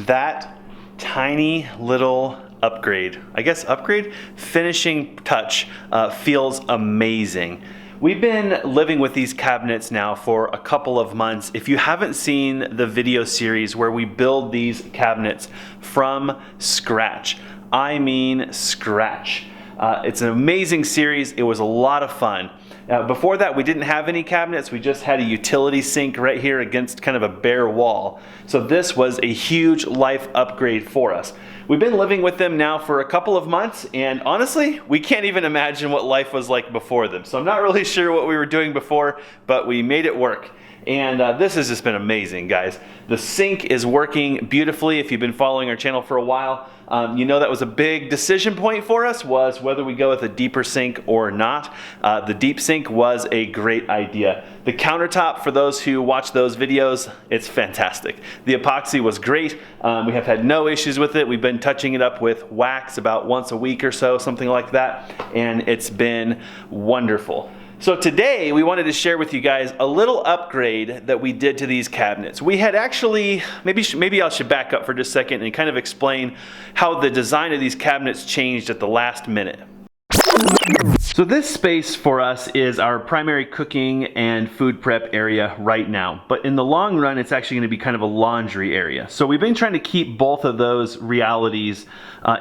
that tiny little upgrade, I guess upgrade, finishing touch feels amazing. We've been living with these cabinets now for a couple of months. If you haven't seen the video series where we build these cabinets from scratch, I mean scratch. It's an amazing series. It was a lot of fun. Before that, we didn't have any cabinets. We just had a utility sink right here against kind of a bare wall. So this was a huge life upgrade for us. We've been living with them now for a couple of months, and honestly, we can't even imagine what life was like before them. So I'm not really sure what we were doing before, but we made it work. And this has just been amazing, guys. The sink is working beautifully. If you've been following our channel for a while, you know that was a big decision point for us, was whether we go with a deeper sink or not. The deep sink was a great idea. The countertop, for those who watch those videos, it's fantastic. The epoxy was great. We have had no issues with it. We've been touching it up with wax about once a week or so, something like that, and it's been wonderful. So today we wanted to share with you guys a little upgrade that we did to these cabinets. We had actually, maybe I should back up for just a second and kind of explain how the design of these cabinets changed at the last minute. So this space for us is our primary cooking and food prep area right now. But in the long run, it's actually going to be kind of a laundry area. So we've been trying to keep both of those realities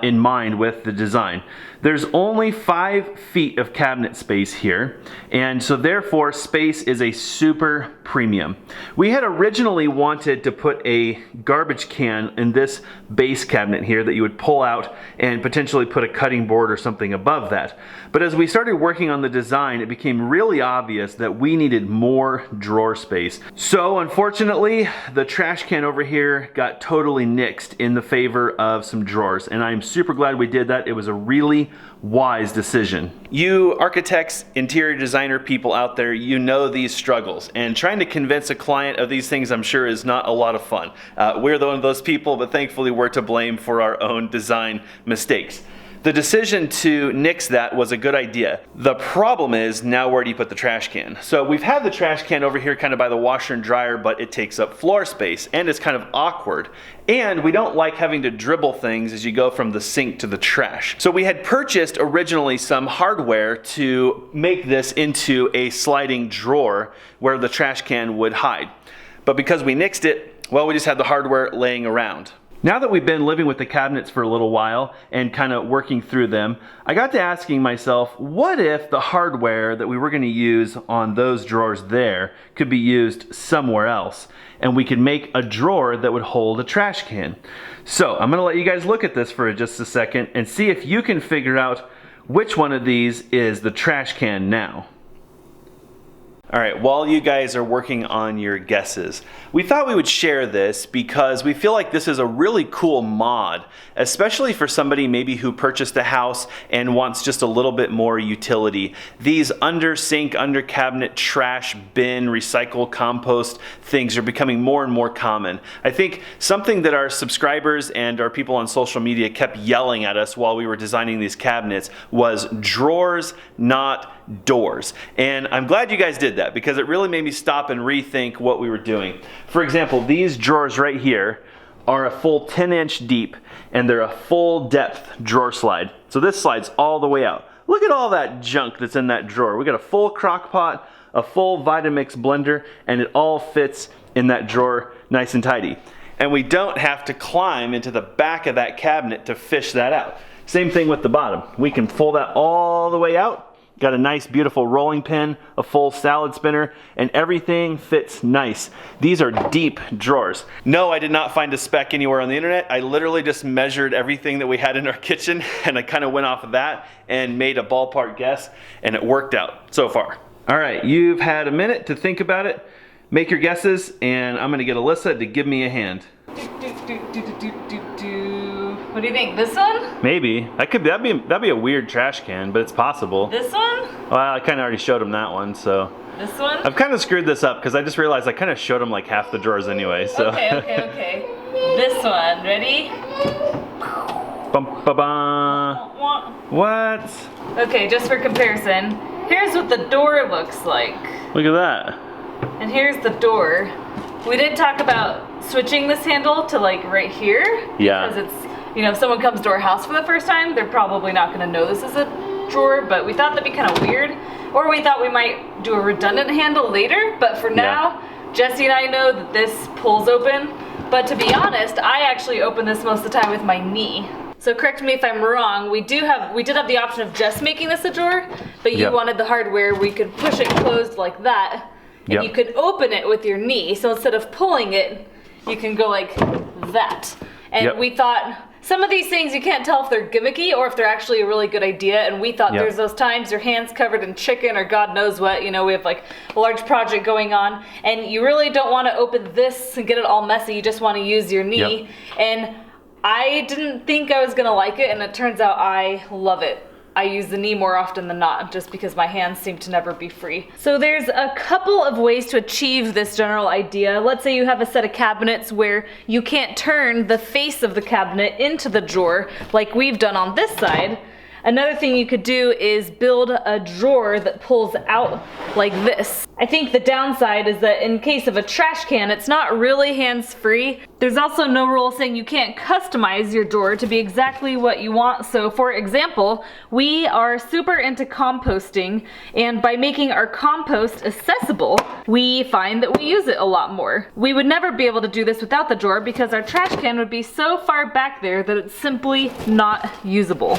in mind with the design. There's only 5 feet of cabinet space here, and so therefore space is a super premium. We had originally wanted to put a garbage can in this base cabinet here that you would pull out and potentially put a cutting board or something above that. But as we started working on the design, it became really obvious that we needed more drawer space. So unfortunately, the trash can over here got totally nixed in the favor of some drawers, and I'm super glad we did that. It was a really wise decision. You architects, interior designer people out there, you know these struggles, and trying to convince a client of these things, I'm sure, is not a lot of fun. We're one of those people, but thankfully we're to blame for our own design mistakes. The decision to nix that was a good idea. The problem is, now where do you put the trash can? So we've had the trash can over here kind of by the washer and dryer, but it takes up floor space and it's kind of awkward. And we don't like having to dribble things as you go from the sink to the trash. So we had purchased originally some hardware to make this into a sliding drawer where the trash can would hide. But because we nixed it, well, we just had the hardware laying around. Now that we've been living with the cabinets for a little while and kind of working through them, I got to asking myself, what if the hardware that we were going to use on those drawers there could be used somewhere else, and we could make a drawer that would hold a trash can? So I'm going to let you guys look at this for just a second and see if you can figure out which one of these is the trash can now. All right, while you guys are working on your guesses, we thought we would share this because we feel like this is a really cool mod, especially for somebody maybe who purchased a house and wants just a little bit more utility. These under sink, under cabinet, trash, bin, recycle, compost things are becoming more and more common. I think something that our subscribers and our people on social media kept yelling at us while we were designing these cabinets was drawers, not doors. And I'm glad you guys did that because it really made me stop and rethink what we were doing. For example, these drawers right here are a full 10-inch deep and they're a full depth drawer slide. So this slides all the way out. Look at all that junk that's in that drawer. We got a full crock pot, a full Vitamix blender, and it all fits in that drawer nice and tidy. And we don't have to climb into the back of that cabinet to fish that out. Same thing with the bottom. We can pull that all the way out. Got a nice beautiful rolling pin, a full salad spinner, and everything fits nice. These are deep drawers. No, I did not find a spec anywhere on the internet. I literally just measured everything that we had in our kitchen and I kind of went off of that and made a ballpark guess, and it worked out so far. All right, you've had a minute to think about it. Make your guesses, and I'm gonna get Alyssa to give me a hand. What do you think? This one? Maybe. That'd be a weird trash can, but it's possible. This one? Well, I kind of already showed him that one, so. This one? I've kind of screwed this up because I just realized I kind of showed him like half the drawers anyway, so. Okay. This one. Ready? Bum, ba, ba. What? Okay, just for comparison, here's what the door looks like. Look at that. And here's the door. We did talk about switching this handle to like right here. Yeah. Because it's, if someone comes to our house for the first time, they're probably not gonna know this is a drawer, but we thought that'd be kind of weird. Or we thought we might do a redundant handle later, but for now, Jesse and I know that this pulls open. But to be honest, I actually open this most of the time with my knee. So correct me if I'm wrong, we did have the option of just making this a drawer, but you wanted the hardware, we could push it closed like that, and you could open it with your knee. So instead of pulling it, you can go like that. And we thought, some of these things you can't tell if they're gimmicky or if they're actually a really good idea, and we thought there's those times your hand's covered in chicken or God knows what, we have like a large project going on, and you really don't want to open this and get it all messy, you just want to use your knee. And I didn't think I was gonna like it, and it turns out I love it. I use the knee more often than not, just because my hands seem to never be free. So there's a couple of ways to achieve this general idea. Let's say you have a set of cabinets where you can't turn the face of the cabinet into the drawer like we've done on this side. Another thing you could do is build a drawer that pulls out like this. I think the downside is that in case of a trash can, it's not really hands-free. There's also no rule saying you can't customize your drawer to be exactly what you want. So for example, we are super into composting, and by making our compost accessible, we find that we use it a lot more. We would never be able to do this without the drawer because our trash can would be so far back there that it's simply not usable.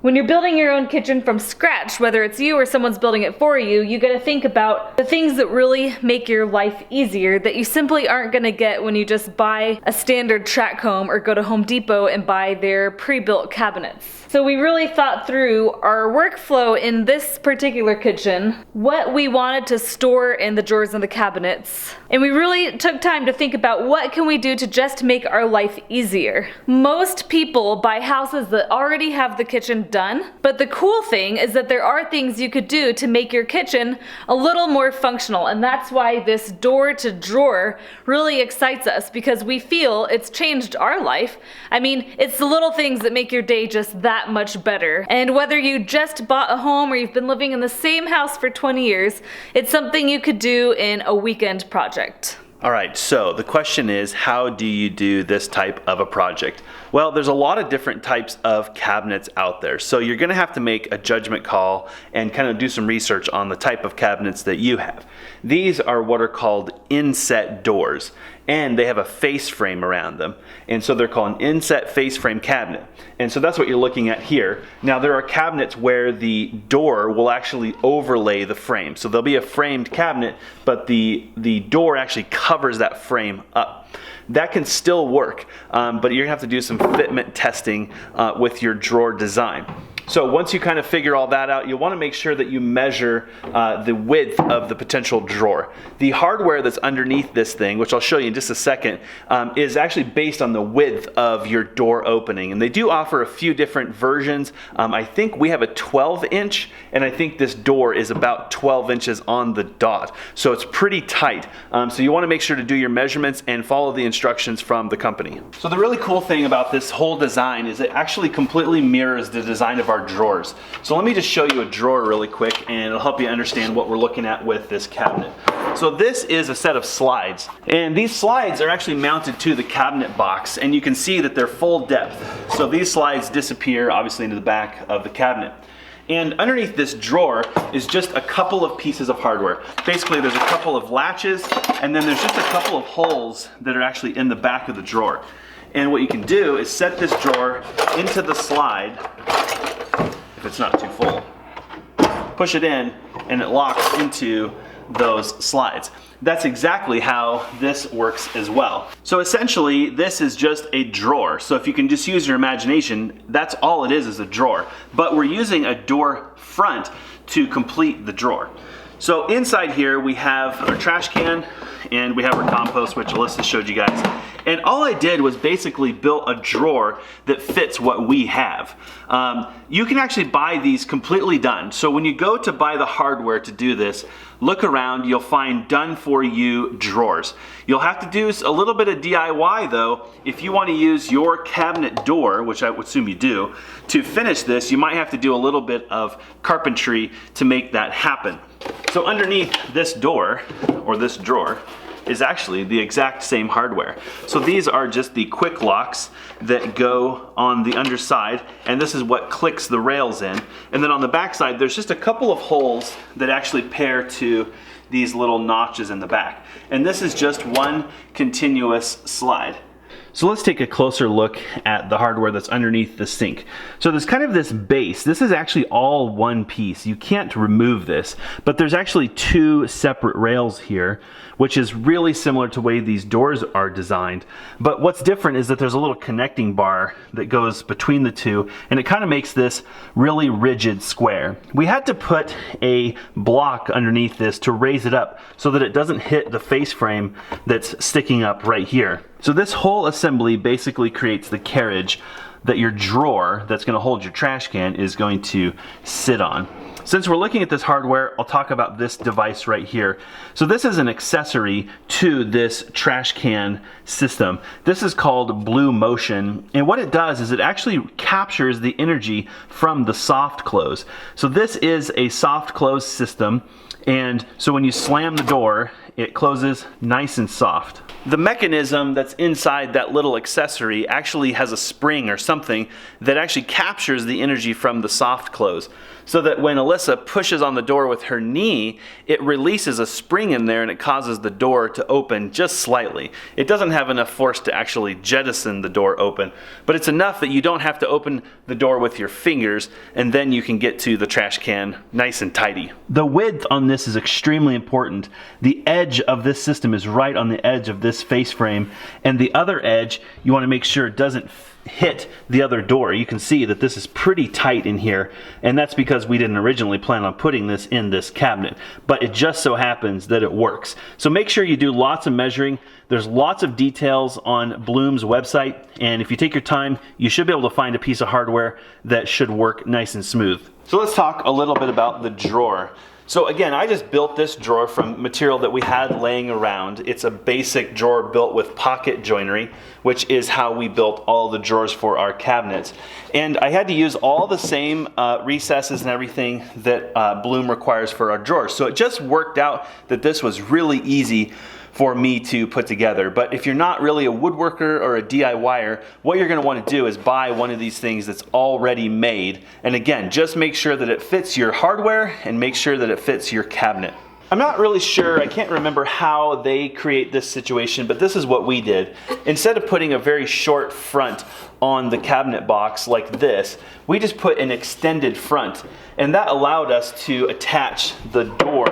When you're building your own kitchen from scratch, whether it's you or someone's building it for you, you gotta think about the things that really make your life easier that you simply aren't gonna get when you just buy a standard track home or go to Home Depot and buy their pre-built cabinets. So we really thought through our workflow in this particular kitchen, what we wanted to store in the drawers and the cabinets, and we really took time to think about what can we do to just make our life easier. Most people buy houses that already have the kitchen done, but the cool thing is that there are things you could do to make your kitchen a little more functional, and that's why this door to drawer really excites us, because we feel it's changed our life. I mean, it's the little things that make your day just that much better. And whether you just bought a home or you've been living in the same house for 20 years, it's something you could do in a weekend project. All right, so the question is, how do you do this type of a project? Well, there's a lot of different types of cabinets out there. So you're gonna have to make a judgment call and kind of do some research on the type of cabinets that you have. These are what are called inset doors, and they have a face frame around them. And so they're called an inset face frame cabinet. And so that's what you're looking at here. Now there are cabinets where the door will actually overlay the frame. So there'll be a framed cabinet, but the door actually covers that frame up. That can still work, but you're gonna have to do some fitment testing with your drawer design. So once you kind of figure all that out, you'll want to make sure that you measure the width of the potential drawer. The hardware that's underneath this thing, which I'll show you in just a second, is actually based on the width of your door opening. And they do offer a few different versions. I think we have a 12-inch, and I think this door is about 12 inches on the dot. So it's pretty tight. So you want to make sure to do your measurements and follow the instructions from the company. So the really cool thing about this whole design is it actually completely mirrors the design of our drawers. So let me just show you a drawer really quick, and it'll help you understand what we're looking at with this cabinet. So this is a set of slides, and these slides are actually mounted to the cabinet box, and you can see that they're full depth. So these slides disappear obviously into the back of the cabinet. And underneath this drawer is just a couple of pieces of hardware. Basically, there's a couple of latches, and then there's just a couple of holes that are actually in the back of the drawer. And what you can do is set this drawer into the slide, if it's not too full. Push it in, and it locks into those slides. That's exactly how this works as well. So essentially, this is just a drawer. So if you can just use your imagination, that's all it is a drawer. But we're using a door front to complete the drawer. So inside here, we have our trash can, and we have our compost, which Alyssa showed you guys. And all I did was basically built a drawer that fits what we have. You can actually buy these completely done. So when you go to buy the hardware to do this, look around, you'll find done for you drawers. You'll have to do a little bit of DIY though. If you want to use your cabinet door, which I would assume you do, to finish this, you might have to do a little bit of carpentry to make that happen. So underneath this door, or this drawer, is actually the exact same hardware. So these are just the quick locks that go on the underside, and this is what clicks the rails in. And then on the back side, there's just a couple of holes that actually pair to these little notches in the back. And this is just one continuous slide. So let's take a closer look at the hardware that's underneath the sink. So there's kind of this base. This is actually all one piece. You can't remove this, but there's actually two separate rails here, which is really similar to the way these doors are designed. But what's different is that there's a little connecting bar that goes between the two, and it kind of makes this really rigid square. We had to put a block underneath this to raise it up so that it doesn't hit the face frame that's sticking up right here. So this whole assembly basically creates the carriage that your drawer that's going to hold your trash can is going to sit on. Since we're looking at this hardware, I'll talk about this device right here. So this is an accessory to this trash can system. This is called Blue Motion, and what it does is it actually captures the energy from the soft close. So this is a soft close system, and so when you slam the door, it closes nice and soft. The mechanism that's inside that little accessory actually has a spring or something that actually captures the energy from the soft close, so that when Alyssa pushes on the door with her knee, it releases a spring in there and it causes the door to open just slightly. It doesn't have enough force to actually jettison the door open, but it's enough that you don't have to open the door with your fingers, and then you can get to the trash can nice and tidy. The width on this is extremely important. The edge of this system is right on the edge of this face frame, and the other edge you want to make sure it doesn't hit the other door. You can see that this is pretty tight in here, and that's because we didn't originally plan on putting this in this cabinet, but it just so happens that it works. So make sure you do lots of measuring. There's lots of details on Blum's website, and if you take your time, you should be able to find a piece of hardware that should work nice and smooth. So let's talk a little bit about the drawer. So again, I just built this drawer from material that we had laying around. It's a basic drawer built with pocket joinery, which is how we built all the drawers for our cabinets. And I had to use all the same recesses and everything that Blum requires for our drawers. So it just worked out that this was really easy for me to put together. But if you're not really a woodworker or a DIYer, what you're going to want to do is buy one of these things that's already made. And again, just make sure that it fits your hardware and make sure that it fits your cabinet. I'm not really sure, I can't remember how they create this situation, but this is what we did. Instead of putting a very short front on the cabinet box like this, we just put an extended front, and that allowed us to attach the door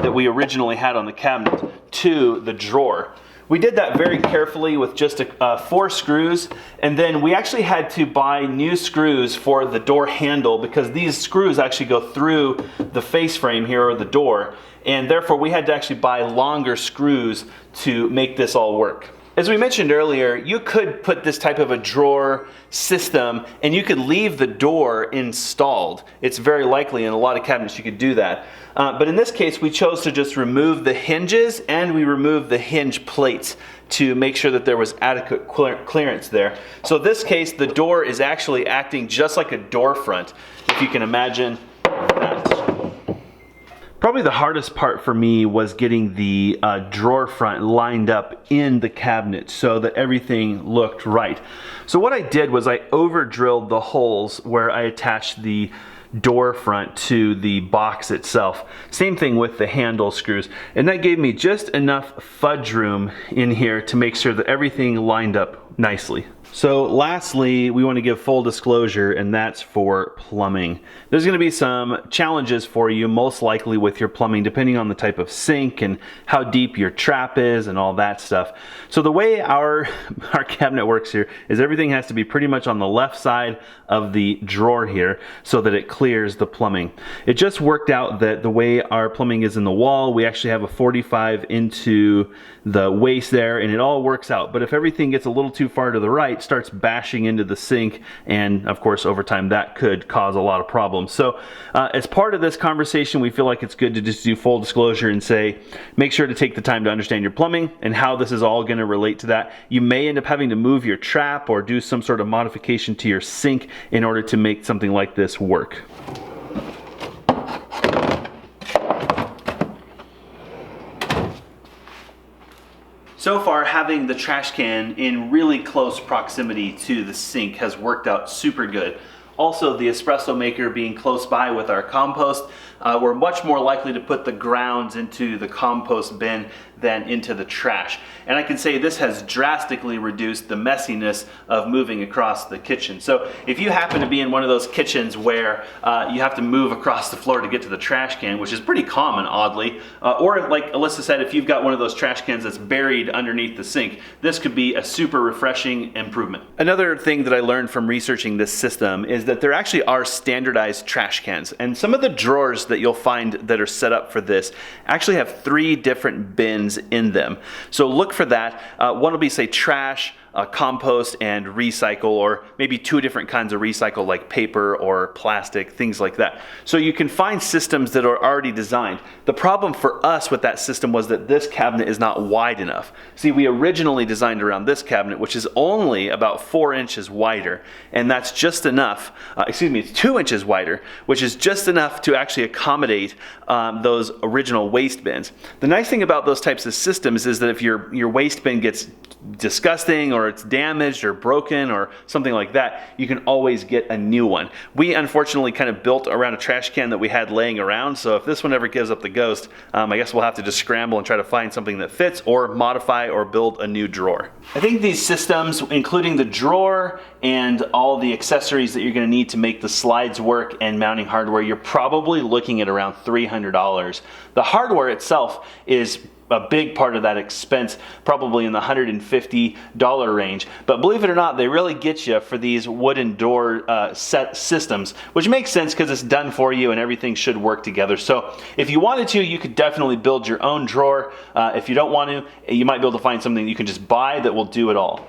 that we originally had on the cabinet to the drawer. We did that very carefully with just 4 screws, and then we actually had to buy new screws for the door handle because these screws actually go through the face frame here or the door, and therefore we had to actually buy longer screws to make this all work. As we mentioned earlier, you could put this type of a drawer system and you could leave the door installed. It's very likely in a lot of cabinets you could do that. But in this case, we chose to just remove the hinges and we removed the hinge plates to make sure that there was adequate clearance there. So in this case, the door is actually acting just like a door front, if you can imagine that. Probably the hardest part for me was getting the drawer front lined up in the cabinet so that everything looked right. So what I did was I over drilled the holes where I attached the door front to the box itself. Same thing with the handle screws, and that gave me just enough fudge room in here to make sure that everything lined up nicely. So lastly, we want to give full disclosure, and that's for plumbing. There's going to be some challenges for you, most likely with your plumbing, depending on the type of sink and how deep your trap is and all that stuff. So the way our cabinet works here is everything has to be pretty much on the left side of the drawer here so that it clears the plumbing. It just worked out that the way our plumbing is in the wall, we actually have a 45 into the waist there, and it all works out. But if everything gets a little too far to the right, starts bashing into the sink, and of course over time that could cause a lot of problems. So as part of this conversation, we feel like it's good to just do full disclosure and say make sure to take the time to understand your plumbing and how this is all going to relate to that. You may end up having to move your trap or do some sort of modification to your sink in order to make something like this work. So far, having the trash can in really close proximity to the sink has worked out super good. Also, the espresso maker being close by with our compost, we're much more likely to put the grounds into the compost bin than into the trash. And I can say this has drastically reduced the messiness of moving across the kitchen. So if you happen to be in one of those kitchens where you have to move across the floor to get to the trash can, which is pretty common, oddly, or like Alyssa said, if you've got one of those trash cans that's buried underneath the sink, this could be a super refreshing improvement. Another thing that I learned from researching this system is that there actually are standardized trash cans, and some of the drawers that you'll find that are set up for this actually have 3 different bins in them. So look for that. One will be, say, trash, compost, and recycle, or maybe 2 different kinds of recycle like paper or plastic, things like that. So you can find systems that are already designed. The problem for us with that system was that this cabinet is not wide enough. See, we originally designed around this cabinet, which is only about 4 inches wider, and that's just enough, it's 2 inches wider, which is just enough to actually accommodate those original waste bins. The nice thing about those types of systems is that if your waste bin gets disgusting or it's damaged or broken or something like that, you can always get a new one. We unfortunately kind of built around a trash can that we had laying around, so if this one ever gives up the ghost, I guess we'll have to just scramble and try to find something that fits or modify or build a new drawer. I think these systems, including the drawer and all the accessories that you're going to need to make the slides work and mounting hardware, you're probably looking at around $300. The hardware itself is a big part of that expense, probably in the $150 range. But believe it or not, they really get you for these wooden door set systems, which makes sense because it's done for you and everything should work together. So if you wanted to, you could definitely build your own drawer. If you don't want to, you might be able to find something you can just buy that will do it all.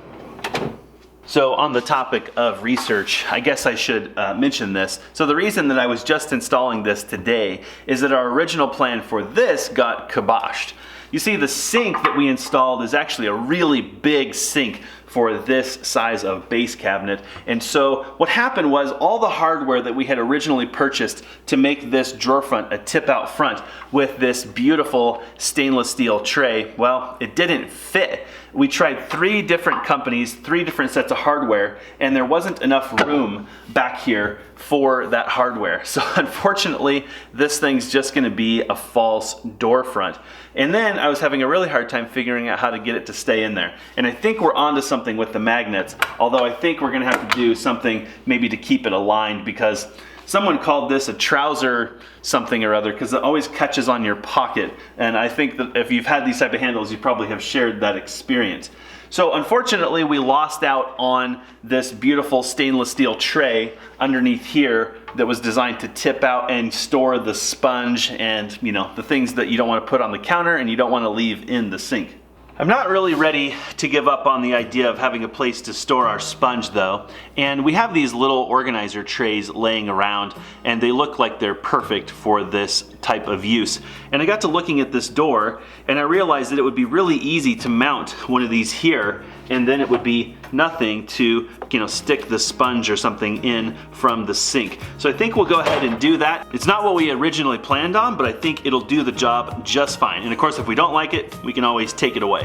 So on the topic of research, I guess I should mention this. So the reason that I was just installing this today is that our original plan for this got kiboshed. You see, the sink that we installed is actually a really big sink for this size of base cabinet. And so what happened was all the hardware that we had originally purchased to make this drawer front a tip out front with this beautiful stainless steel tray, well, it didn't fit. We tried 3 different companies, 3 different sets of hardware, and there wasn't enough room back here for that hardware. So unfortunately, this thing's just gonna be a false door front. And then I was having a really hard time figuring out how to get it to stay in there. And I think we're onto something with the magnets, although I think we're gonna have to do something maybe to keep it aligned, because someone called this a trouser something or other because it always catches on your pocket. And I think that if you've had these type of handles, you probably have shared that experience. So unfortunately, we lost out on this beautiful stainless steel tray underneath here that was designed to tip out and store the sponge and, you know, the things that you don't want to put on the counter and you don't want to leave in the sink. I'm not really ready to give up on the idea of having a place to store our sponge though, and we have these little organizer trays laying around and they look like they're perfect for this type of use. And I got to looking at this door and I realized that it would be really easy to mount one of these here, and then it would be nothing to, you know, stick the sponge or something in from the sink. So I think we'll go ahead and do that. It's not what we originally planned on, but I think it'll do the job just fine. And of course, if we don't like it, we can always take it away.